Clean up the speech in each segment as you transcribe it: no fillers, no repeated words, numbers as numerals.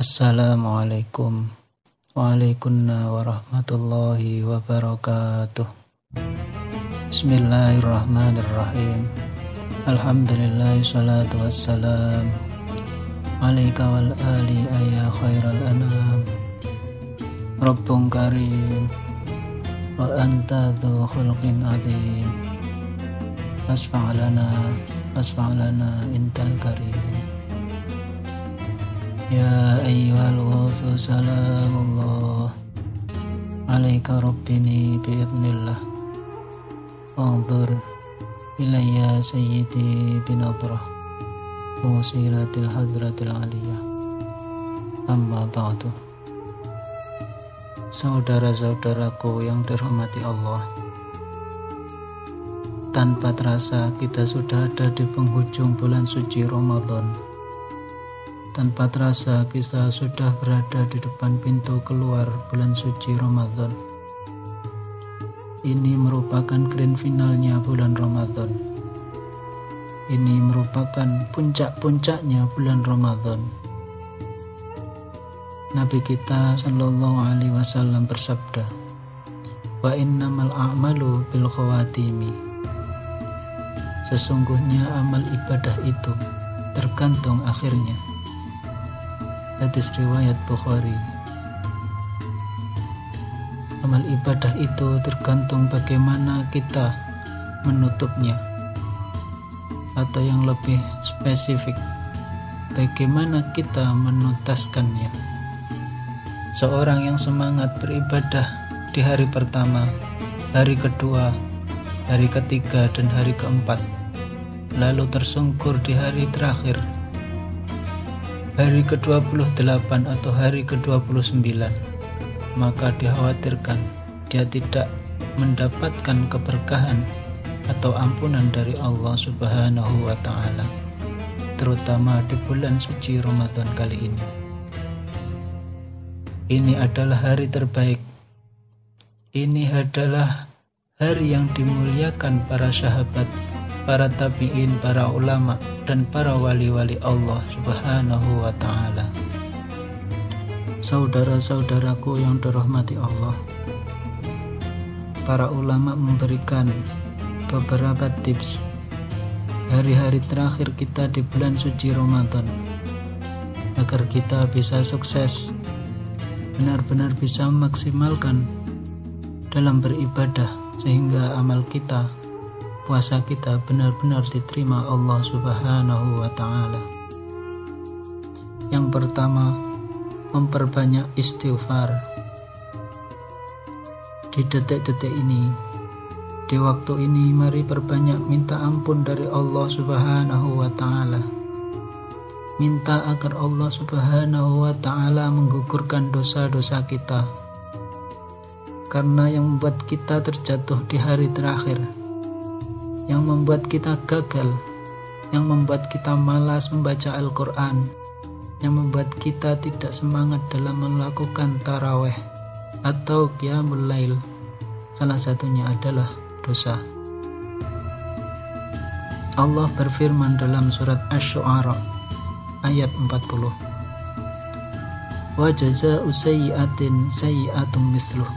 Assalamualaikum warahmatullahi wabarakatuh. Bismillahirrahmanirrahim. Alhamdulillah, salatu wassalam alaika wal ali ya khairal anam. Rabbun karim wa anta dhu khulqin azim. Asfa'lana intal karim. Ya ayyuhal ghawthu salamullah alaika rabbini bi'idnillah. Anzur ilayya sayyidi binadrah musilatil hadratil aliyah. Amma ba'du. Saudara-saudaraku yang dirahmati Allah, tanpa terasa kita sudah ada di penghujung bulan suci Ramadan. Tanpa terasa kita sudah berada di depan pintu keluar bulan suci Ramadan. Ini merupakan grand finalnya bulan Ramadan. Ini merupakan puncak-puncaknya bulan Ramadan. Nabi kita Shallallahu Alaihi Wasallam bersabda, wa innamal a'malu bil khawatimi. Sesungguhnya amal ibadah itu tergantung akhirnya. Hadis riwayat Bukhari. Amal ibadah itu tergantung bagaimana kita menutupnya, atau yang lebih spesifik, bagaimana kita menuntaskannya. Seorang yang semangat beribadah di hari pertama, hari kedua, hari ketiga, dan hari keempat, lalu tersungkur di hari terakhir, hari ke-28 atau hari ke-29, maka dikhawatirkan dia tidak mendapatkan keberkahan atau ampunan dari Allah Subhanahu wa Ta'ala, terutama di bulan suci Ramadan kali ini. Ini adalah hari terbaik. Ini adalah hari yang dimuliakan para sahabat, para tabi'in, para ulama, dan para wali-wali Allah Subhanahu wa Ta'ala. Saudara-saudaraku yang dirahmati Allah, para ulama memberikan beberapa tips hari-hari terakhir kita di bulan suci Ramadan agar kita bisa sukses, benar-benar bisa memaksimalkan dalam beribadah, sehingga amal kita, puasa kita benar-benar diterima Allah Subhanahu wa Ta'ala. Yang pertama, memperbanyak istighfar. Di detik-detik ini, di waktu ini, mari perbanyak minta ampun dari Allah Subhanahu wa Ta'ala. Minta agar Allah Subhanahu wa Ta'ala menggugurkan dosa-dosa kita, karena yang membuat kita terjatuh di hari terakhir, yang membuat kita gagal, yang membuat kita malas membaca Al-Quran, yang membuat kita tidak semangat dalam melakukan taraweh atau qiyamul lail, salah satunya adalah dosa. Allah berfirman dalam surat Asy-Syu'ara ayat 40, wa jazaa'u sayyi'atin sayyi'atun misluh,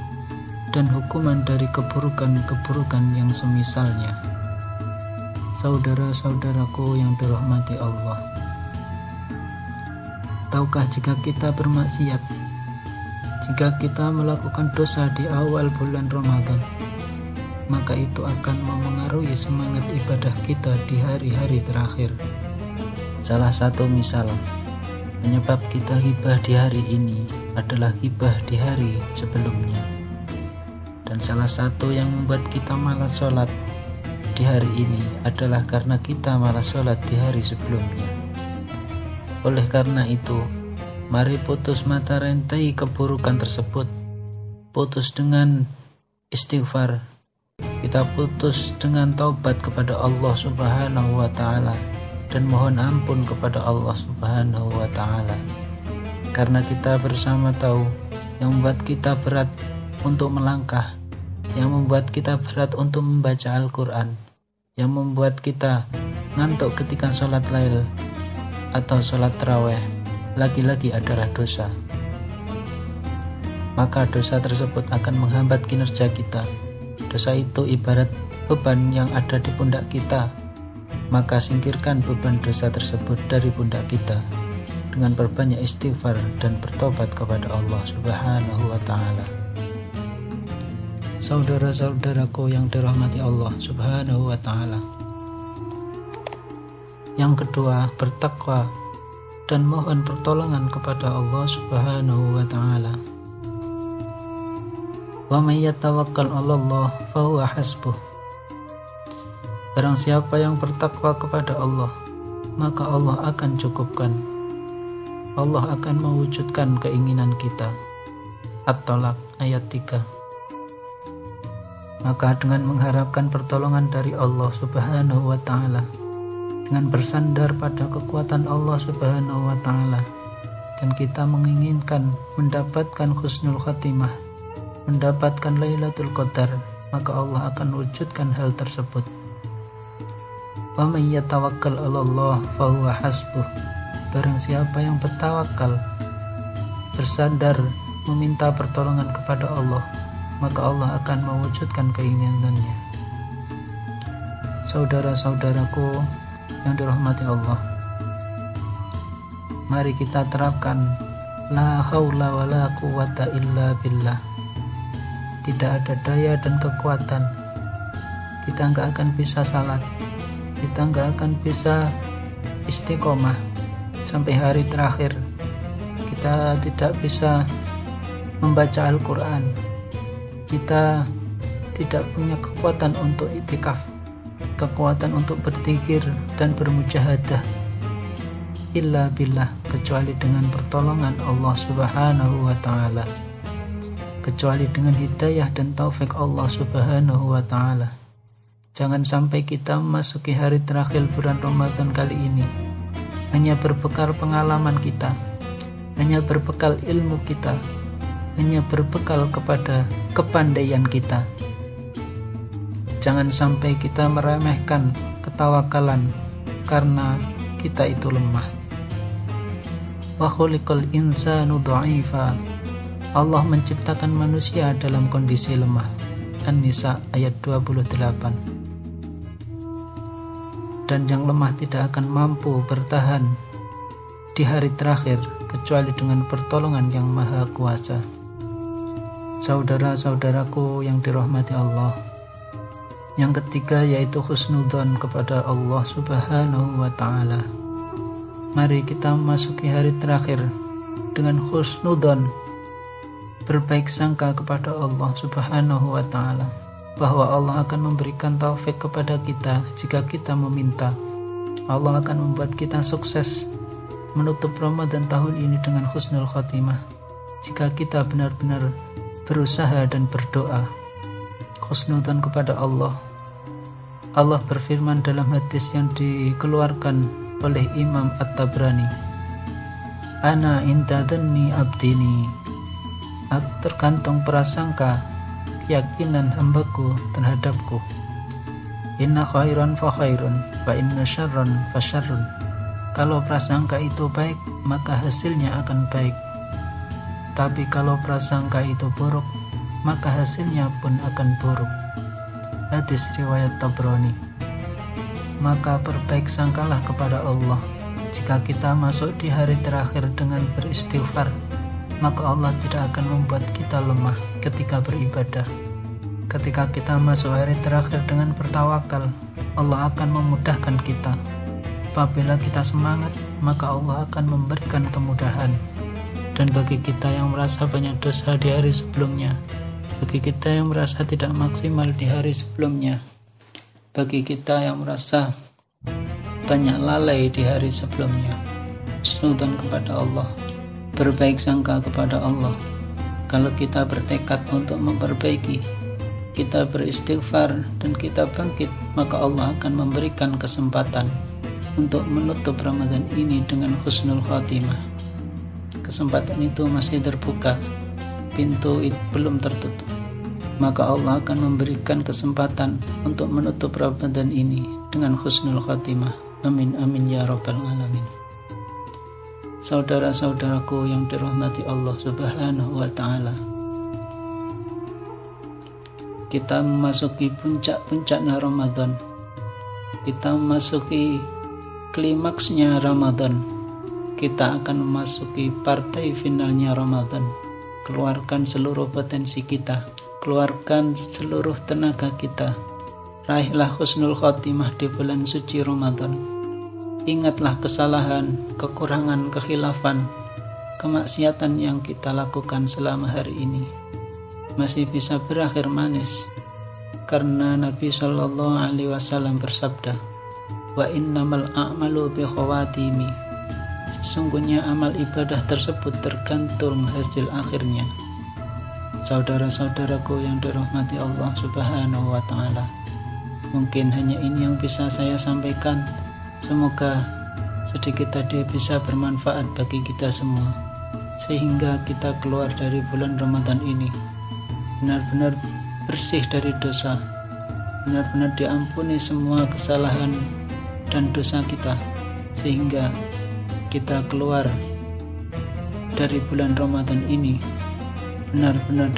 dan hukuman dari keburukan-keburukan yang semisalnya. Saudara-saudaraku yang dirahmati Allah, tahukah jika kita bermaksiat, jika kita melakukan dosa di awal bulan Ramadan, maka itu akan memengaruhi semangat ibadah kita di hari-hari terakhir. Salah satu misal, penyebab kita hibah di hari ini adalah hibah di hari sebelumnya. Dan salah satu yang membuat kita malas sholat di hari ini adalah karena kita malas sholat di hari sebelumnya. Oleh karena itu, mari putus mata rantai keburukan tersebut. Putus dengan istighfar. Kita putus dengan taubat kepada Allah Subhanahu wa Ta'ala dan mohon ampun kepada Allah Subhanahu wa Ta'ala. Karena kita bersama tahu yang membuat kita berat untuk melangkah, yang membuat kita berat untuk membaca Al-Quran, yang membuat kita ngantuk ketika sholat lail atau sholat taraweh, lagi-lagi adalah dosa. Maka dosa tersebut akan menghambat kinerja kita. Dosa itu ibarat beban yang ada di pundak kita. Maka singkirkan beban dosa tersebut dari pundak kita dengan berbanyak istighfar dan bertobat kepada Allah Subhanahu wa ta'ala. Saudara-saudaraku yang dirahmati Allah Subhanahu wa ta'ala, yang kedua, bertakwa dan mohon pertolongan kepada Allah Subhanahu wa ta'ala. Wa may yatawakkal 'alallah fahuwa hasbuh. Barang siapa yang bertakwa kepada Allah, maka Allah akan cukupkan. Allah akan mewujudkan keinginan kita. At-Talaq ayat 3. Maka dengan mengharapkan pertolongan dari Allah Subhanahu wa ta'ala, dengan bersandar pada kekuatan Allah Subhanahu wa ta'ala, dan kita menginginkan mendapatkan husnul khatimah, mendapatkan Lailatul Qadar, maka Allah akan wujudkan hal tersebut. Wa may yatawakkal 'alallah fahuwa hasbuh. Barang siapa yang bertawakal, bersandar, meminta pertolongan kepada Allah, maka Allah akan mewujudkan keinginannya. Saudara-saudaraku yang dirahmati Allah, mari kita terapkan la haula wala quwwata illa billah. Tidak ada daya dan kekuatan, kita nggak akan bisa salat, kita nggak akan bisa istiqomah sampai hari terakhir, kita tidak bisa membaca Al-Quran, kita tidak punya kekuatan untuk itikaf, kekuatan untuk berzikir dan bermujahadah illa billah, kecuali dengan pertolongan Allah Subhanahu wa ta'ala, kecuali dengan hidayah dan taufik Allah Subhanahu wa ta'ala. Jangan sampai kita memasuki hari terakhir bulan Ramadan kali ini hanya berbekal pengalaman kita, hanya berbekal ilmu kita, hanya berbekal kepada kepandaian kita. Jangan sampai kita meremehkan ketawakalan karena kita itu lemah. Wa khuliqal insanu dha'ifa. Allah menciptakan manusia dalam kondisi lemah. An-Nisa ayat 28. Dan yang lemah tidak akan mampu bertahan di hari terakhir kecuali dengan pertolongan yang maha kuasa. Saudara-saudaraku yang dirahmati Allah, yang ketiga yaitu husnudzon kepada Allah Subhanahu wa ta'ala. Mari kita memasuki hari terakhir dengan husnudzon, berbaik sangka kepada Allah Subhanahu wa ta'ala, bahwa Allah akan memberikan taufik kepada kita jika kita meminta. Allah akan membuat kita sukses menutup Ramadan tahun ini dengan husnul khatimah jika kita benar-benar berusaha dan berdoa. Husnudzon kepada Allah. Allah berfirman dalam hadis yang dikeluarkan oleh Imam At-Tabrani, ana inda dhanni abdini. Tergantung prasangka keyakinan hambaku terhadapku. Inna khairan fa khairun wa inna syarran fa syarrun. Kalau prasangka itu baik, maka hasilnya akan baik. Tapi kalau prasangka itu buruk, maka hasilnya pun akan buruk. Hadis riwayat Tabrani. Maka berbaik sangkalah kepada Allah. Jika kita masuk di hari terakhir dengan beristighfar, maka Allah tidak akan membuat kita lemah ketika beribadah. Ketika kita masuk hari terakhir dengan bertawakal, Allah akan memudahkan kita. Apabila kita semangat, maka Allah akan memberikan kemudahan. Dan bagi kita yang merasa banyak dosa di hari sebelumnya, bagi kita yang merasa tidak maksimal di hari sebelumnya, bagi kita yang merasa banyak lalai di hari sebelumnya, husnudzon kepada Allah, berbaik sangka kepada Allah. Kalau kita bertekad untuk memperbaiki, kita beristighfar dan kita bangkit, maka Allah akan memberikan kesempatan untuk menutup Ramadan ini dengan husnul khatimah. Kesempatan itu masih terbuka, pintu itu belum tertutup, maka Allah akan memberikan kesempatan untuk menutup Ramadan ini dengan husnul khatimah. Amin amin ya rabbal alamin. Saudara-saudaraku yang dirahmati Allah Subhanahu wa Ta'ala, kita memasuki puncak-puncaknya Ramadan. Kita memasuki klimaksnya Ramadan. Kita akan memasuki partai finalnya Ramadan. Keluarkan seluruh potensi kita, keluarkan seluruh tenaga kita. Raihlah husnul khotimah di bulan suci Ramadan. Ingatlah kesalahan, kekurangan, kekhilafan, kemaksiatan yang kita lakukan selama hari ini masih bisa berakhir manis, karena Nabi Shallallahu Alaihi Wasallam bersabda, wa innamal a'malu bi khawatimi, sesungguhnya amal ibadah tersebut tergantung hasil akhirnya. Saudara-saudaraku yang dirahmati Allah Subhanahu wa Ta'ala, mungkin hanya ini yang bisa saya sampaikan. Semoga sedikit tadi bisa bermanfaat bagi kita semua, sehingga kita keluar dari bulan Ramadan ini benar-benar bersih dari dosa, benar-benar diampuni semua kesalahan dan dosa kita, sehingga kita keluar dari bulan Ramadan ini benar-benar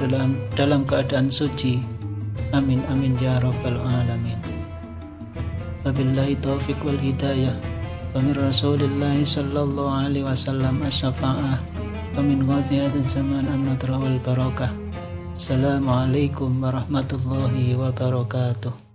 dalam keadaan suci. Amin amin ya rabbal alamin. Wabillahi taufiq wal hidayah, wa min rasulillahi sallallahu alaihi wasallam asy-syafa'ah, wa min ghaziyati zaman an-nadra wal barakah. Assalamualaikum warahmatullahi wabarakatuh.